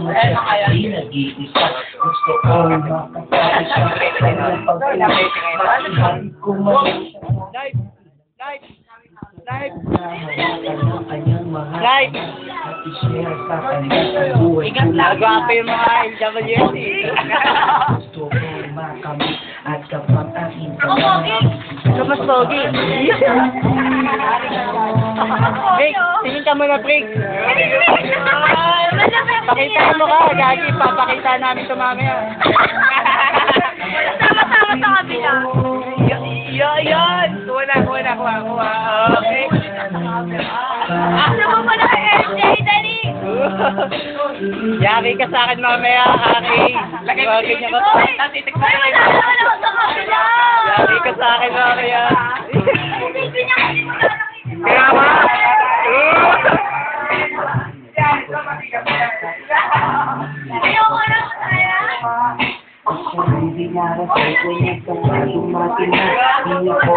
Di nag-iisa. Gusto ko makapagay sa kanyang pag-uwi. Kumain siya. Live! I-share sa kanyang buhay. Nagwapo yung mga LWS Gusto ko makamit at kapag aking Mas pogi. Break! Tingin ka muna, break! Pakita mo ka, Gagi. Papakita namin ito mamaya. Sama-sama sa kabila. Yan! Kuha. Okay. Ano mo pala kay MJ, dali? Yari ka sa akin mamaya, Aki. Lagay niya ka sa akin. Ay, wala naman ako sa kabila. Yari ka sa akin mamaya. Hindi niya kasi Kaya ba? Ayoko na kaya. Hindi narating ko niya kung dumating na. Hindi ako